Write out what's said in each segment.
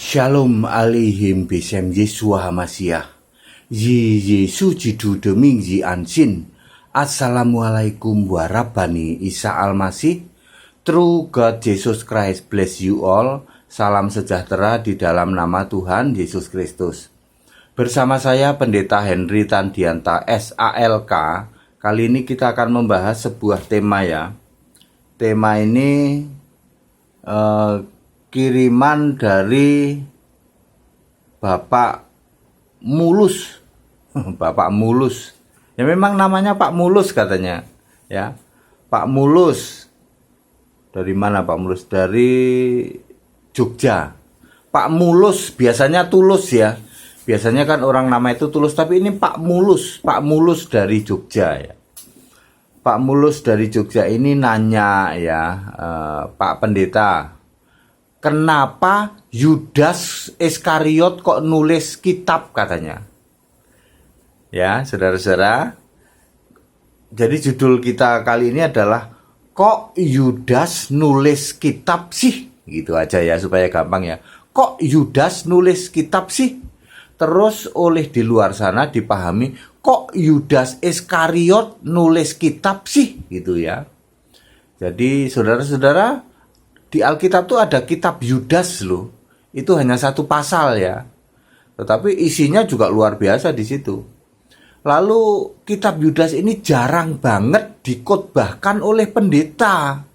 Shalom alaihim besem Yeshua HaMashiach. Yi Yesu jidu deming yi ansin. Assalamualaikum warahmatullahi Isa Al-Masih. True God Jesus Christ bless you all. Salam sejahtera di dalam nama Tuhan Yesus Kristus. Bersama saya Pendeta Henry Tandianta SALK. Kali ini kita akan membahas sebuah tema ya. Tema ini kiriman dari Bapak Mulus. Bapak Mulus. Ya memang namanya Pak Mulus katanya, ya. Pak Mulus. Dari mana Pak Mulus? Dari Jogja. Pak Mulus biasanya tulus ya. Biasanya kan orang nama itu tulus, tapi ini Pak Mulus. Pak Mulus dari Jogja ya. Pak Mulus dari Jogja ini nanya ya, Pak Pendeta, kenapa Yudas Iskariot kok nulis kitab katanya? Ya, saudara-saudara. Jadi judul kita kali ini adalah kok Yudas nulis kitab sih? Gitu aja ya supaya gampang ya. Kok Yudas nulis kitab sih? Terus oleh di luar sana dipahami kok Yudas Iskariot nulis kitab sih? Gitu ya. Jadi saudara-saudara, di Alkitab tuh ada kitab Yudas loh. Itu hanya satu pasal ya. Tetapi isinya juga luar biasa di situ. Lalu kitab Yudas ini jarang banget dikhotbahkan oleh pendeta.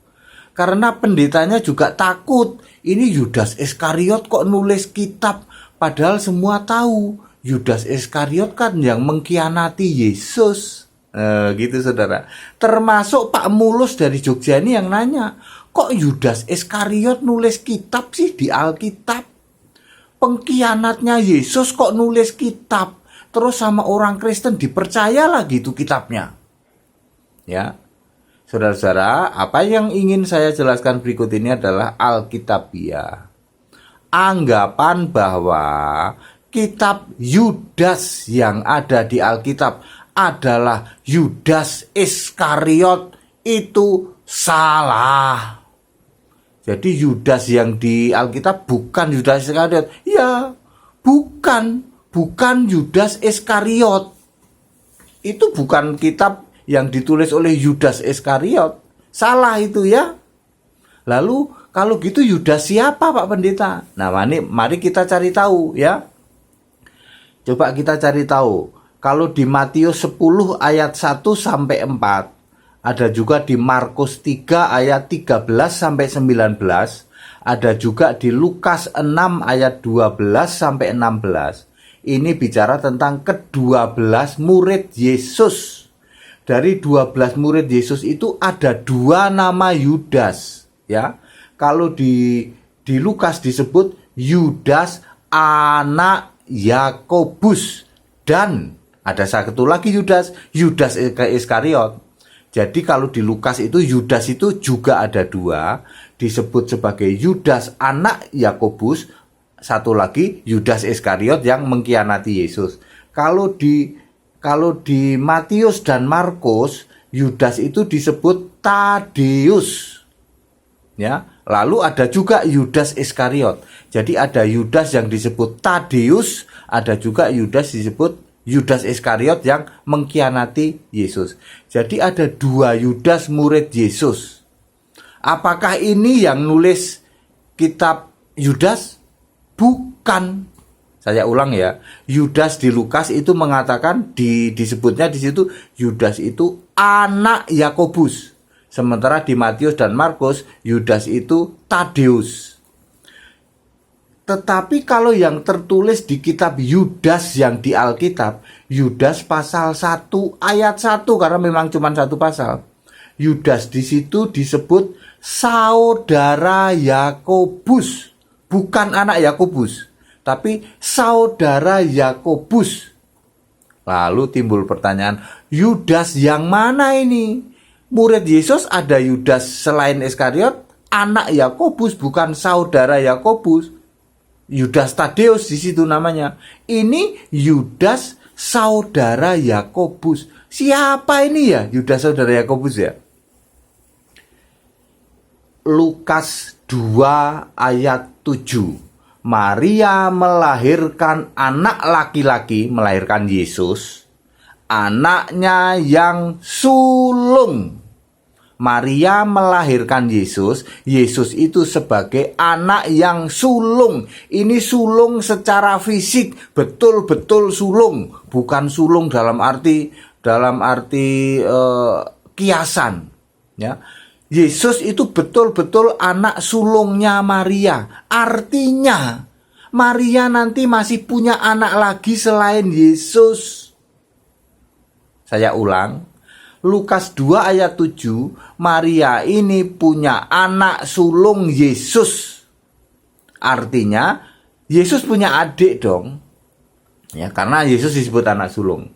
Karena pendetanya juga takut. Ini Yudas Iskariot kok nulis kitab. Padahal semua tahu Yudas Iskariot kan yang mengkhianati Yesus. Gitu saudara. Termasuk Pak Mulus dari Jogja ini yang nanya, kok Yudas Iskariot nulis kitab sih di Alkitab? Pengkhianatnya Yesus kok nulis kitab? Terus sama orang Kristen dipercaya lagi itu kitabnya. Ya. Saudara-saudara, apa yang ingin saya jelaskan berikut ini adalah Alkitabiah. Anggapan bahwa kitab Yudas yang ada di Alkitab adalah Yudas Iskariot itu salah. Jadi Yudas yang di Alkitab bukan Yudas Iskariot. Ya, bukan Yudas Iskariot. Itu bukan kitab yang ditulis oleh Yudas Iskariot. Salah itu ya. Lalu kalau gitu Yudas siapa Pak Pendeta? Nah, mari kita cari tahu ya. Coba kita cari tahu. Kalau di Matius 10 ayat 1 sampai 4. Ada juga di Markus 3 ayat 13 sampai 19. Ada juga di Lukas 6 ayat 12 sampai 16. Ini bicara tentang ke-12 murid Yesus. Dari 12 murid Yesus itu ada 2 nama Yudas, ya. Kalau di Lukas disebut Yudas anak Yakobus, dan ada satu lagi Yudas Iskariot. Jadi kalau di Lukas itu Yudas itu juga ada 2, disebut sebagai Yudas anak Yakobus, satu lagi Yudas Iskariot yang mengkhianati Yesus. Kalau di Matius dan Markus, Yudas itu disebut Tadeus. Ya, lalu ada juga Yudas Iskariot. Jadi ada Yudas yang disebut Tadeus, ada juga Yudas disebut Yudas Iskariot yang mengkhianati Yesus. Jadi ada 2 Yudas murid Yesus. Apakah ini yang nulis kitab Yudas? Bukan. Saya ulang ya. Yudas di Lukas itu mengatakan disebutnya di situ Yudas itu anak Yakobus. Sementara di Matius dan Markus Yudas itu Tadeus. Tetapi kalau yang tertulis di kitab Yudas yang di Alkitab, Yudas pasal 1 ayat 1, karena memang cuma satu pasal. Yudas di situ disebut saudara Yakobus, bukan anak Yakobus, tapi saudara Yakobus. Lalu timbul pertanyaan, Yudas yang mana ini? Murid Yesus ada Yudas selain Iskariot, anak Yakobus, bukan saudara Yakobus. Yudas Tadeus di situ namanya. Ini Yudas saudara Yakobus. Siapa ini ya Yudas saudara Yakobus ya? Lukas 2 ayat 7. Maria melahirkan anak laki-laki, melahirkan Yesus, anaknya yang sulung. Maria melahirkan Yesus, Yesus itu sebagai anak yang sulung. Ini sulung secara fisik, betul-betul sulung, bukan sulung dalam arti kiasan, ya. Yesus itu betul-betul anak sulungnya Maria. Artinya Maria nanti masih punya anak lagi selain Yesus. Saya ulang, Lukas 2 ayat 7, Maria ini punya anak sulung Yesus. Artinya Yesus punya adik dong. Ya, karena Yesus disebut anak sulung.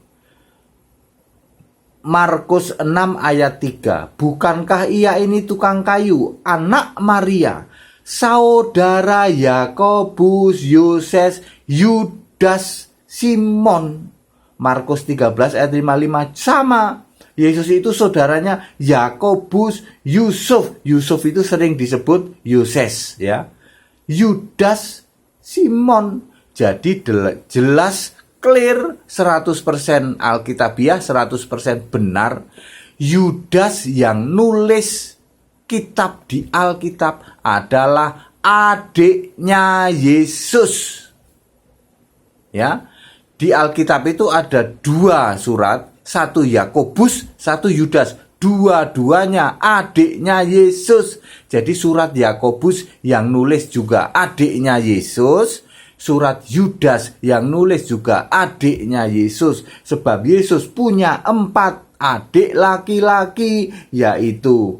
Markus 6 ayat 3, bukankah ia ini tukang kayu, anak Maria, saudara Yakobus, Yoses, Yudas, Simon. Markus 13 ayat 55, sama. Yesus itu saudaranya Yakobus, Yusuf. Yusuf itu sering disebut Yoses, ya. Yudas, Simon. Jadi jelas, clear, 100% Alkitabiah, 100% benar. Yudas yang nulis kitab di Alkitab adalah adiknya Yesus. Ya, di Alkitab itu ada 2 surat, 1 Yakobus, 1 Yudas. Dua-duanya adiknya Yesus. Jadi surat Yakobus yang nulis juga adiknya Yesus. Surat Yudas yang nulis juga adiknya Yesus. Sebab Yesus punya 4 adik laki-laki, yaitu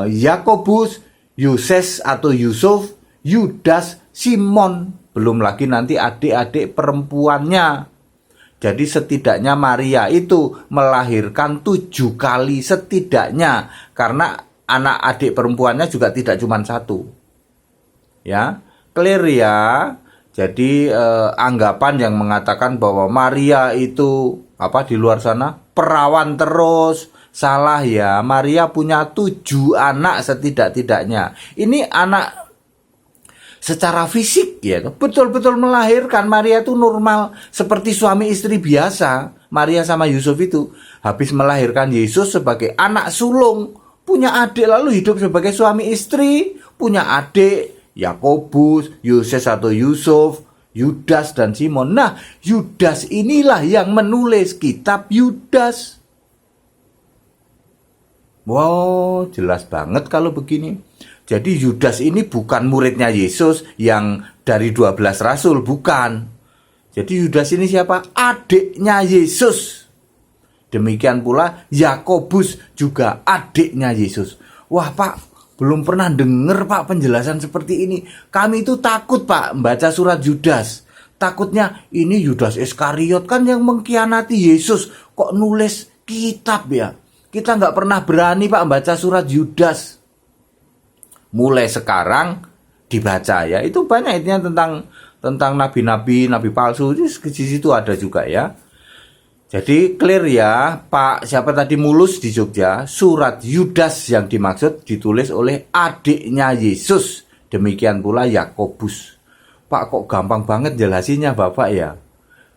Yakobus, Yoses atau Yusuf, Yudas, Simon. Belum lagi nanti adik-adik perempuannya. Jadi setidaknya Maria itu melahirkan 7 kali setidaknya. Karena anak adik perempuannya juga tidak cuma 1. Ya, clear ya. Jadi anggapan yang mengatakan bahwa Maria itu di luar sana perawan terus, salah ya. Maria punya 7 anak setidak-tidaknya. Ini anak secara fisik ya, betul-betul melahirkan. Maria itu normal seperti suami istri biasa. Maria sama Yusuf itu habis melahirkan Yesus sebagai anak sulung, punya adik lalu hidup sebagai suami istri, punya adik Yakobus, Yoses atau Yusuf, Yudas dan Simon. Nah, Yudas inilah yang menulis kitab Yudas. Wow, jelas banget kalau begini. Jadi Yudas ini bukan muridnya Yesus yang dari 12 rasul, bukan. Jadi Yudas ini siapa? Adiknya Yesus. Demikian pula Yakobus juga adiknya Yesus. Wah Pak, belum pernah dengar Pak penjelasan seperti ini. Kami itu takut Pak membaca surat Yudas. Takutnya ini Yudas Iskariot kan yang mengkhianati Yesus. Kok nulis kitab ya? Kita nggak pernah berani Pak membaca surat Yudas. Mulai sekarang dibaca ya. Itu banyak intinya tentang nabi-nabi, nabi palsu. Di situ ada juga ya. Jadi clear ya, Pak siapa tadi Mulus di Jogja, surat Yudas yang dimaksud ditulis oleh adiknya Yesus. Demikian pula Yakobus. Pak kok gampang banget jelasinnya Bapak ya.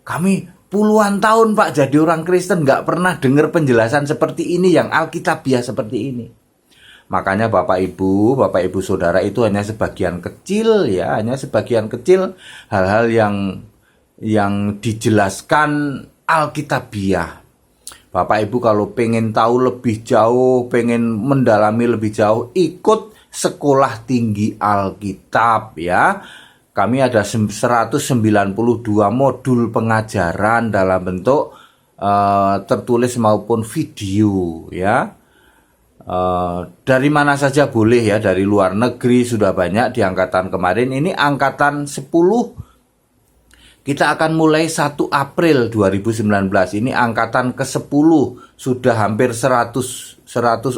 Kami puluhan tahun Pak jadi orang Kristen nggak pernah dengar penjelasan seperti ini yang Alkitabiah seperti ini. Makanya Bapak Ibu Saudara itu hanya sebagian kecil ya, hanya sebagian kecil hal-hal yang dijelaskan Alkitabiah. Bapak Ibu kalau pengen tahu lebih jauh, pengen mendalami lebih jauh, ikut sekolah tinggi Alkitab ya. Kami ada 192 modul pengajaran dalam bentuk tertulis maupun video ya. Dari mana saja boleh ya, dari luar negeri sudah banyak di angkatan kemarin. Ini angkatan 10. Kita akan mulai 1 April 2019. Ini angkatan ke-10. Sudah hampir 100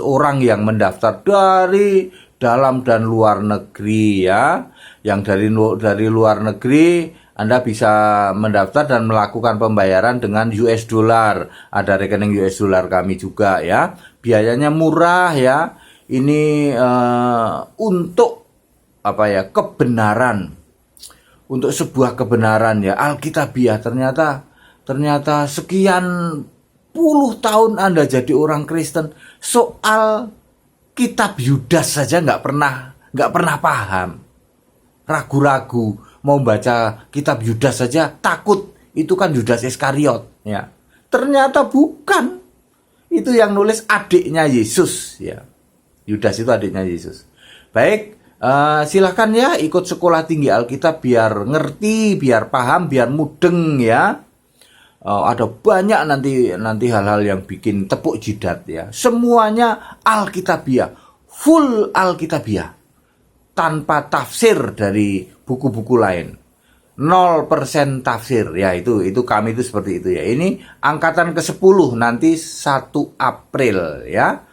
orang yang mendaftar dari dalam dan luar negeri ya. Yang dari luar negeri Anda bisa mendaftar dan melakukan pembayaran dengan US dollar. Ada rekening US dollar kami juga ya. Biayanya murah ya. Ini untuk kebenaran untuk sebuah kebenaran ya Alkitabiah. Ternyata sekian puluh tahun Anda jadi orang Kristen, soal kitab Yudas saja nggak pernah paham, ragu-ragu mau baca kitab Yudas saja takut, itu kan Yudas Iskariot ya. Ternyata bukan, itu yang nulis adiknya Yesus ya. Yudas itu adiknya Yesus. Baik, silahkan ya ikut sekolah tinggi Alkitab biar ngerti, biar paham, biar mudeng ya. Ada banyak nanti hal-hal yang bikin tepuk jidat ya. Semuanya Alkitabiah, full Alkitabiah, tanpa tafsir dari buku-buku lain. 0% tafsir ya, itu kami itu seperti itu ya. Ini angkatan ke-10 nanti 1 April ya.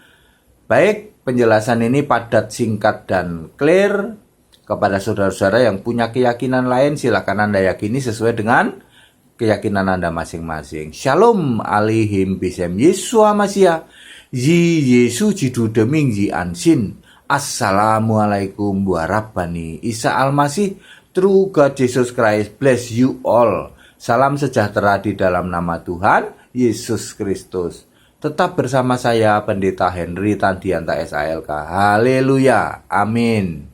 Baik, penjelasan ini padat, singkat dan clear. Kepada saudara-saudara yang punya keyakinan lain, silakan Anda yakini sesuai dengan keyakinan Anda masing-masing. Shalom alaihim bisem Yesua Masya. Yi Yesu jidu deming ji ansin. Assalamualaikum warahmatullahi Isa Al-Masih. True God Jesus Christ bless you all. Salam sejahtera di dalam nama Tuhan Yesus Kristus. Tetap bersama saya Pendeta Henry Tandianta SALK. Haleluya. Amin.